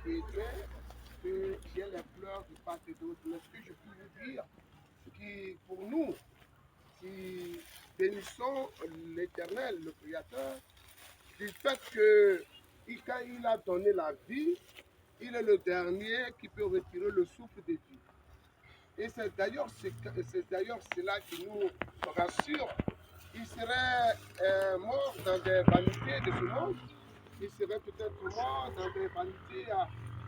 qui est vrai, que j'ai les pleurs de part et d'autre. Mais ce que je peux vous dire, qui pour nous, qui bénissons l'Éternel, le Créateur, du fait que quand il a donné la vie, il est le dernier qui peut retirer le souffle de vie. Et c'est d'ailleurs cela qui nous rassure. Il serait mort dans des vanités de ce monde. Il serait peut-être mort dans des vanités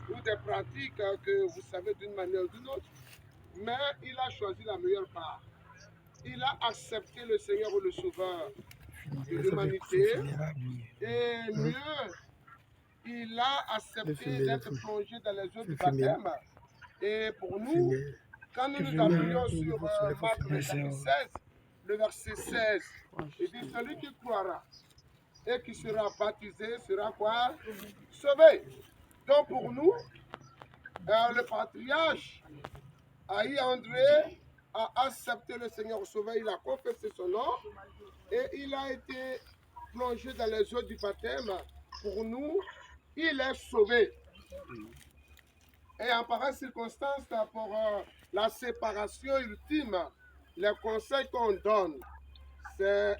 ou des pratiques que vous savez d'une manière ou d'une autre. Mais il a choisi la meilleure part. Il a accepté le Seigneur ou le Sauveur de l'humanité. Et mieux, il a accepté d'être plongé dans les eaux du baptême. Et pour nous, quand nous nous appuyons sur Marc le chapitre 16, le verset 16, il dit celui qui croira et qui sera baptisé sera quoi? Sauvé. Donc pour nous, le patriarche Aïe André a accepté le Seigneur Sauveur, il a confessé son nom et il a été plongé dans les eaux du baptême. Pour nous, il est sauvé. Et en pareille circonstance, pour la séparation ultime, les conseils qu'on donne, c'est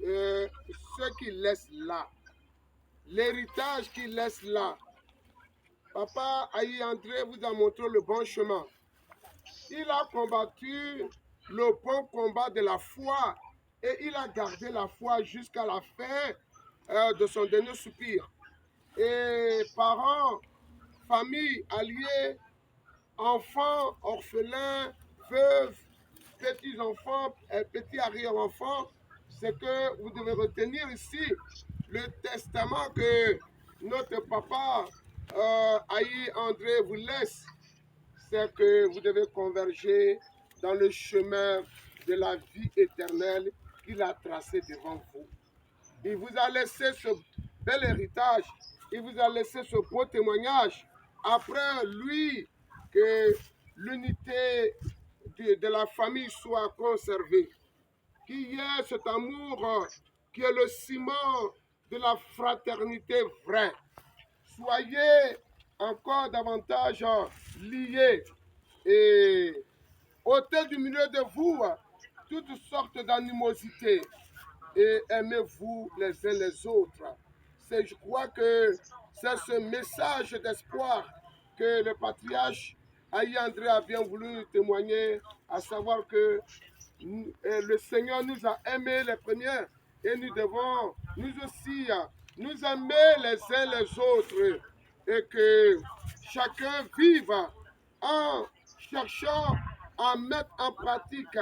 ce qu'il laisse là. L'héritage qu'il laisse là. Papa Aïe André vous a montré le bon chemin. Il a combattu le bon combat de la foi et il a gardé la foi jusqu'à la fin de son dernier soupir. Et parents, famille, alliés, enfants, orphelins, veuves, petits-enfants, petits arrière-enfants, c'est que vous devez retenir ici le testament que notre papa Aïe André vous laisse, c'est que vous devez converger dans le chemin de la vie éternelle qu'il a tracé devant vous. Il vous a laissé ce bel héritage, il vous a laissé ce beau témoignage. Après lui, que l'unité de la famille soit conservée, qu'il y ait cet amour qui est le ciment de la fraternité vraie. Soyez encore davantage liés et ôtez du milieu de vous toutes sortes d'animosités et aimez-vous les uns les autres. Je crois que c'est ce message d'espoir que le patriarche Aïe André a bien voulu témoigner, à savoir que le Seigneur nous a aimés les premiers et nous devons nous aussi nous aimer les uns les autres et que chacun vive en cherchant à mettre en pratique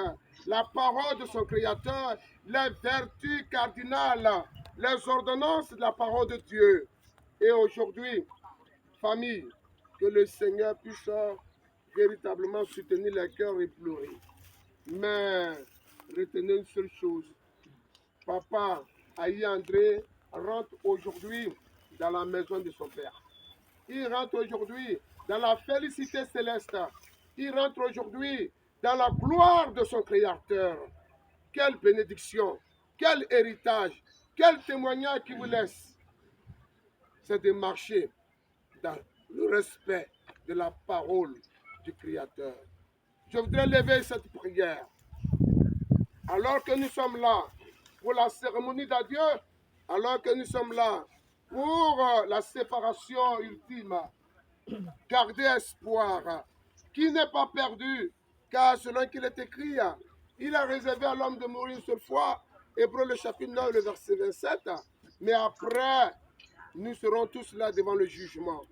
la parole de son Créateur, les vertus cardinales, les ordonnances de la parole de Dieu. Et aujourd'hui, famille, que le Seigneur puisse véritablement soutenir les cœurs éplourés. Mais retenez une seule chose. Papa Aïe André rentre aujourd'hui dans la maison de son Père. Il rentre aujourd'hui dans la félicité céleste. Il rentre aujourd'hui dans la gloire de son Créateur. Quelle bénédiction, quel héritage, quel témoignage qu'il vous laisse. C'est de marcher dans le respect de la parole du Créateur. Je voudrais lever cette prière. Alors que nous sommes là pour la cérémonie d'adieu, alors que nous sommes là pour la séparation ultime, gardez espoir, qui n'est pas perdu, car selon qu'il est écrit, il a réservé à l'homme de mourir une seule fois, Hébreux le chapitre 9, le verset 27, mais après, nous serons tous là devant le jugement.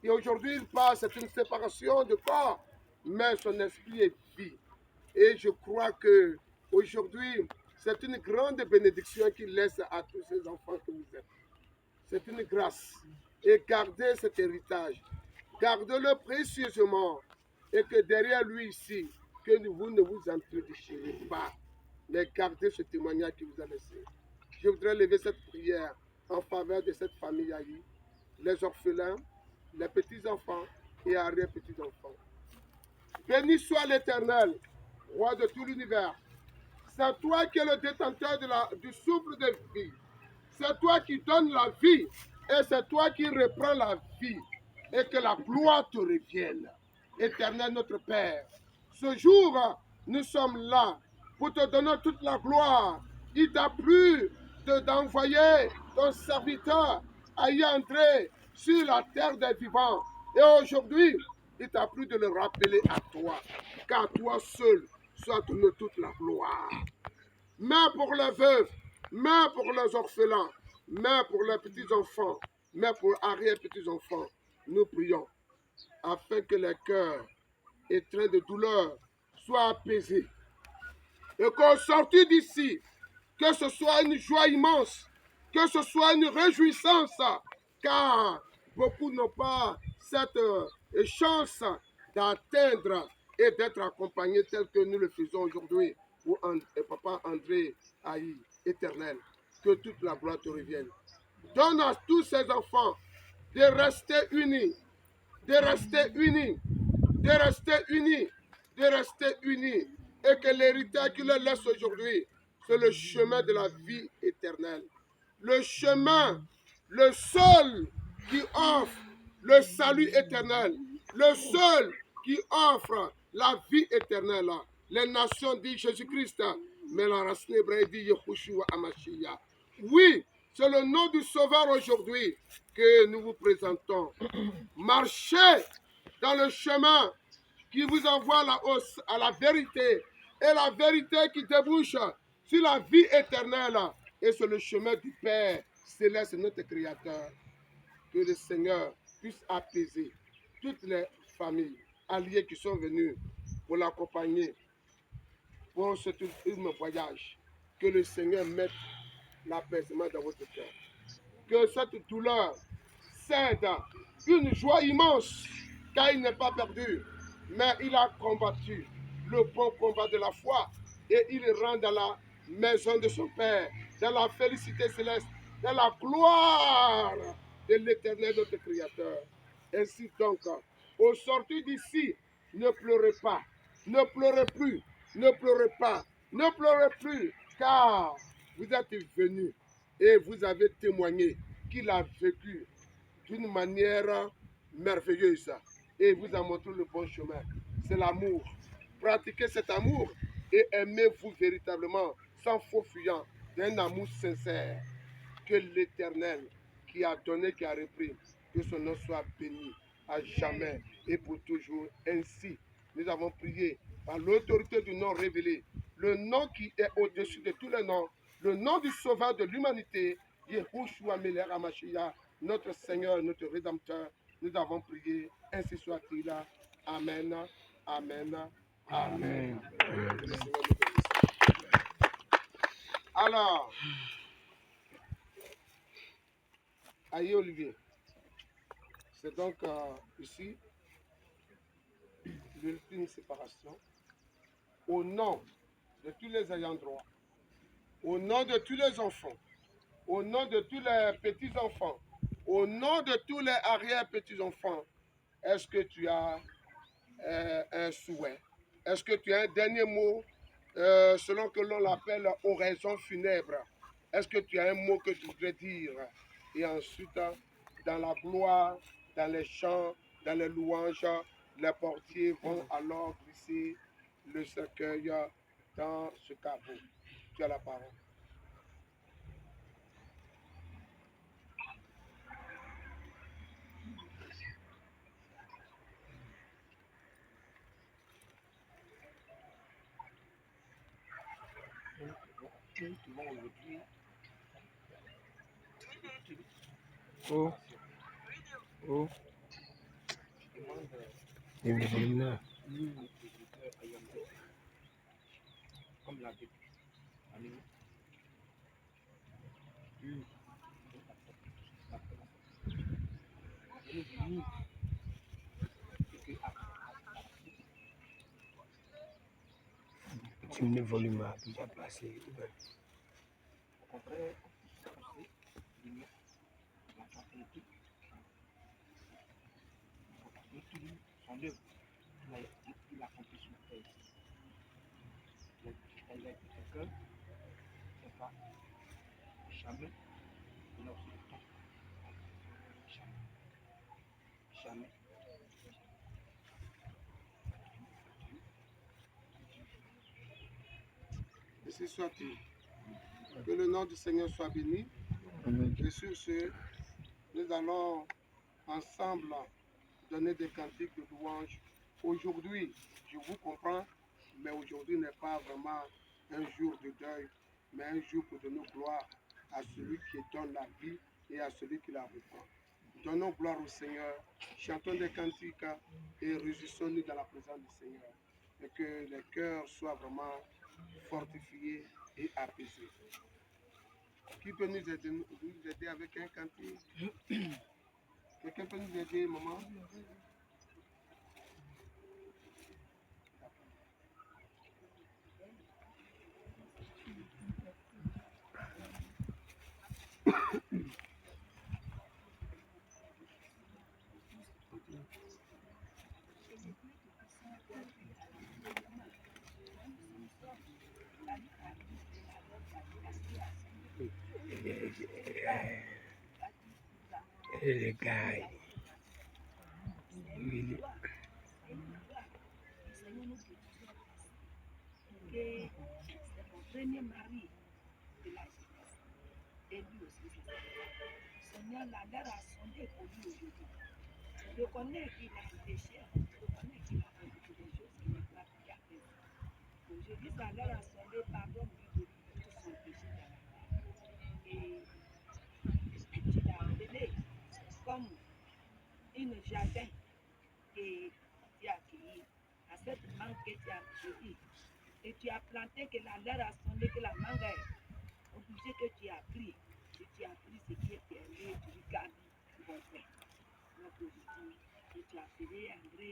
Et aujourd'hui, il passe, c'est une séparation de corps, mais son esprit est vie. Et je crois que aujourd'hui, c'est une grande bénédiction qu'il laisse à tous ces enfants que vous êtes. C'est une grâce. Et gardez cet héritage. Gardez-le précieusement. Et que derrière lui ici, que vous ne vous entredéchirez pas. Mais gardez ce témoignage qu'il vous a laissé. Je voudrais lever cette prière en faveur de cette famille haïe, les orphelins, les petits-enfants et arrière-petits-enfants. Béni soit l'Éternel, roi de tout l'univers. C'est toi qui es le détenteur du souffle de vie. C'est toi qui donnes la vie et c'est toi qui reprends la vie. et que la gloire te revienne. Éternel notre Père, ce jour, nous sommes là pour te donner toute la gloire. Il t'a plu d'envoyer ton serviteur à y entrer sur la terre des vivants. Et aujourd'hui, il t'a plu de le rappeler à toi, car toi seul soit donné toute la gloire. Mais pour les veuves, mais pour les orphelins, mais pour les petits-enfants, mais pour arrière-petits-enfants, nous prions afin que les cœurs étreints de douleur soient apaisés. Et qu'au sortir d'ici, que ce soit une joie immense, que ce soit une réjouissance, car beaucoup n'ont pas cette chance d'atteindre et d'être accompagnés tel que nous le faisons aujourd'hui pour Papa André Aïe, éternel. Que toute la gloire te revienne. Donne à tous ces enfants de rester unis, de rester unis, de rester unis, de rester unis. Et que l'héritage qu'il leur laisse aujourd'hui, c'est le chemin de la vie éternelle. Le chemin, le seul qui offre le salut éternel. Le seul qui offre la vie éternelle. Les nations disent Jésus-Christ, mais la racine hébraïque dit Yehoshua Hamashiach. Oui, c'est le nom du Sauveur aujourd'hui que nous vous présentons. Marchez dans le chemin qui vous envoie à la vérité, et la vérité qui débouche sur la vie éternelle. Et c'est le chemin du Père céleste, notre Créateur. Que le Seigneur puisse apaiser toutes les familles alliées qui sont venues pour l'accompagner pour ce voyage. Que le Seigneur mette l'apaisement dans votre cœur. Que cette douleur cède une joie immense, car il n'est pas perdu, mais il a combattu le bon combat de la foi et il rentre dans la maison de son Père, dans la félicité céleste, dans la gloire de l'Éternel, notre Créateur. Ainsi donc, au sortir d'ici, ne pleurez pas, ne pleurez plus, ne pleurez pas, ne pleurez plus, car vous êtes venus et vous avez témoigné qu'il a vécu d'une manière merveilleuse et vous a montré le bon chemin. C'est l'amour. Pratiquez cet amour et aimez-vous véritablement, sans faux fuyant, d'un amour sincère. Que l'Éternel qui a donné, qui a repris, que son nom soit béni à jamais et pour toujours. Ainsi, nous avons prié par l'autorité du nom révélé, le nom qui est au-dessus de tous les noms, le nom du Sauveur de l'humanité, Yehoshua Melech HaMashiach, notre Seigneur, notre Rédempteur. Nous avons prié, ainsi soit-il. Amen, amen, amen. Alors, Aïe Olivier, c'est donc ici l'ultime séparation. Au nom de tous les ayants droit, au nom de tous les enfants, au nom de tous les petits-enfants, au nom de tous les arrière-petits-enfants, est-ce que tu as un souhait? Est-ce que tu as un dernier mot, selon que l'on l'appelle oraison funèbre? Est-ce que tu as un mot que tu voudrais dire? Et ensuite, dans la gloire, dans les chants, dans les louanges, les portiers vont alors glisser le cercueil dans ce caveau. Tu as la parole. Oh, oh. Il est venu là. Comme la vie. Petit volume a déjà placé. Son œuvre, il a accompli son œuvre. Il a été quelqu'un, c'est pas jamais, il a aussi le temps. Jamais. Jamais. Ainsi soit-il. Que le nom du Seigneur soit béni. Et sur ce, nous allons ensemble donner des cantiques de louange. Aujourd'hui, je vous comprends, mais aujourd'hui n'est pas vraiment un jour de deuil, mais un jour pour donner gloire à celui qui donne la vie et à celui qui la reprend. Donnons gloire au Seigneur, chantons des cantiques et réjouissons-nous dans la présence du Seigneur. Et que les cœurs soient vraiment fortifiés et apaisés. Qui peut nous aider avec un cantique? Quelqu'un peut nous aider, maman? Les gars. C'est mon premier mari de la jeunesse. Et lui aussi, c'est ça. Seigneur, la leur a sondé pour lui aujourd'hui. Je connais qu'il a péché, je connais qu'il a fait beaucoup de choses qu'il n'a pas pu faire. Aujourd'hui, ça leur a sondé, pardonne-lui de tout son péché dans la vie. Et tu l'as appelé comme une jardin que tu as accueilli, à cette mangue que tu as accueilli. Et tu as planté que la leur a sondé, que la mangue est obligée, que tu as pris. Et tu as pris ce qui est perdu et tu lui gardes ton pain. Donc aujourd'hui, tu as appelé André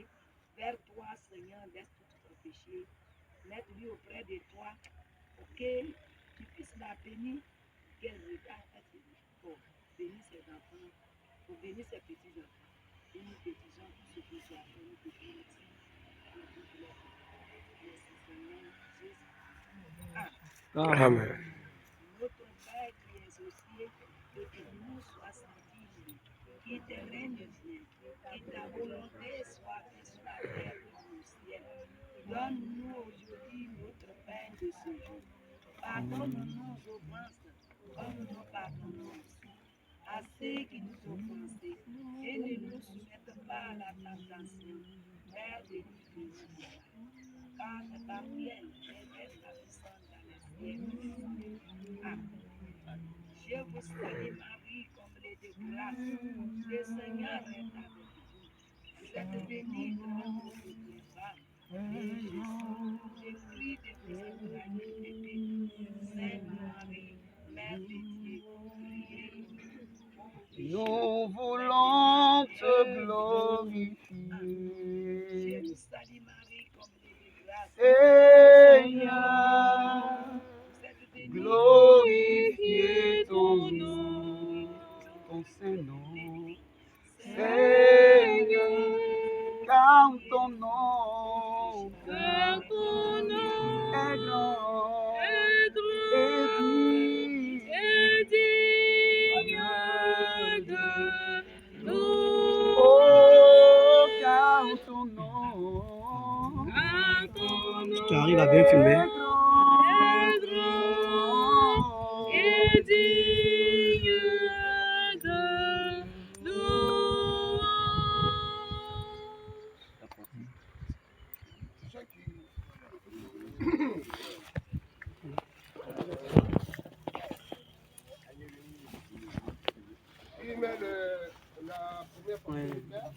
vers toi, Seigneur, laisse tout ton péché, mets-lui auprès de toi pour que tu puisses la bénir, qu'elle regarde à tes pour bénir ses enfants, pour bénir ses petits-enfants. Et nous te disons tout ce que tu as fait, nous te disons merci. Merci Seigneur Jésus. Amen. Notre Père qui es aux cieux, que ton nom soit sanctifié, que tes règnes viennent, que ta volonté soit faite sur la terre comme au ciel. Donne-nous aujourd'hui notre pain de ce jour. Pardonne-nous nos offenses, comme nous pardonnons aussi à ceux qui nous offensent. Et ne nous soumette pas à la tentation, mais délivre-nous du mal. Car ta prière est la puissance dans les cieux. Amen. Je vous salue Marie, comblée de grâce. Le Seigneur est avec vous. Vous êtes bénie dans toutes les femmes. Et Jésus, le fruit de vos entrailles est béni. Sainte Marie, Mère de Dieu, priez pour nous. Nous voulons te glorifier, Je vous salue Marie, comblée de grâce. Seigneur. Vous êtes bénie. Glorifier ton nom, ton Saint-Nom, Seigneur, car ton nom est grand et digne de louange. Oh, car ton nom Tu arrives à bien filmer. est grand et digne de louange. Ceux qui... Il met la première portion de terre.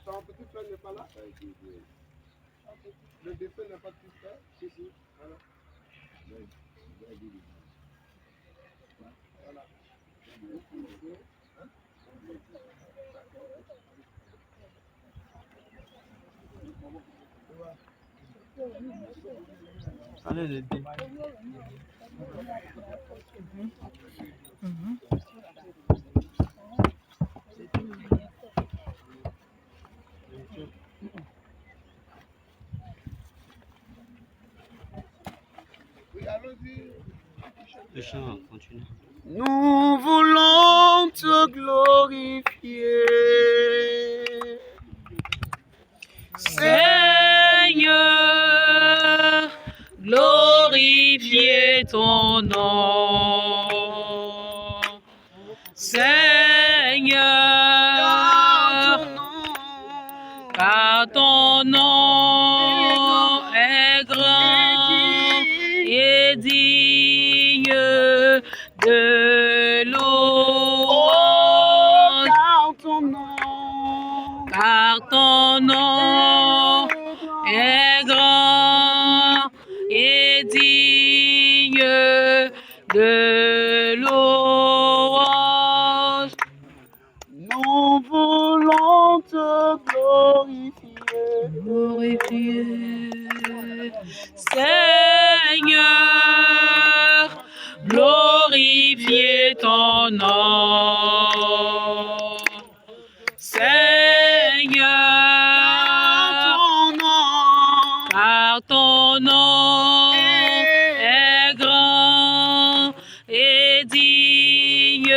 Ton petit frère n'est pas là. Le défunt n'a pas de petit frère. Voilà. Voilà. Allez, les deux. Oui, allons-y. Le chant continue. Nous voulons te glorifier, Seigneur, ton nom. Seigneur, car ton nom est grand et digne de louange. Car ton nom est grand et digne de louange. Nous voulons te Glorifier. Seigneur, glorifier ton nom. Seigneur, car ton nom est grand et digne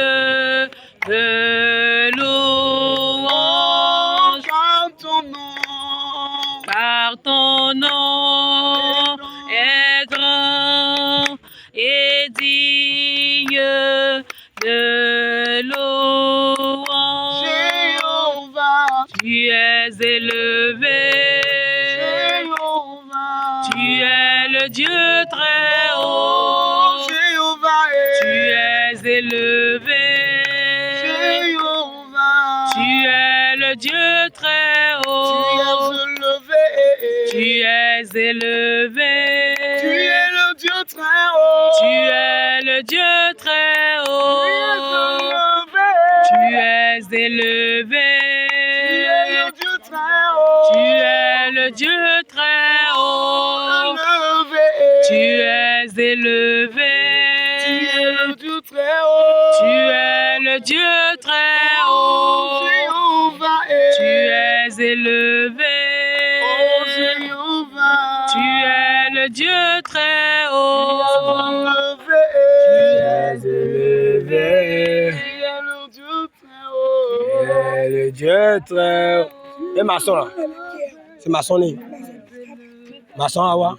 de louange. Car ton nom est grand et digne de louange. Tu es élevé, tu es le Dieu très haut. Tu es élevé, tu es le Dieu très haut. Tu es élevé, Tu es le Dieu très haut. tu es le Dieu très haut. Tu es élevé, tu es le Dieu très haut. Tu es élevé, tu es le Dieu très haut. Tu es élevé, tu es le Dieu très haut. Le Dieu très haut. Et maçon là, c'est maçonné. Maçon Awa.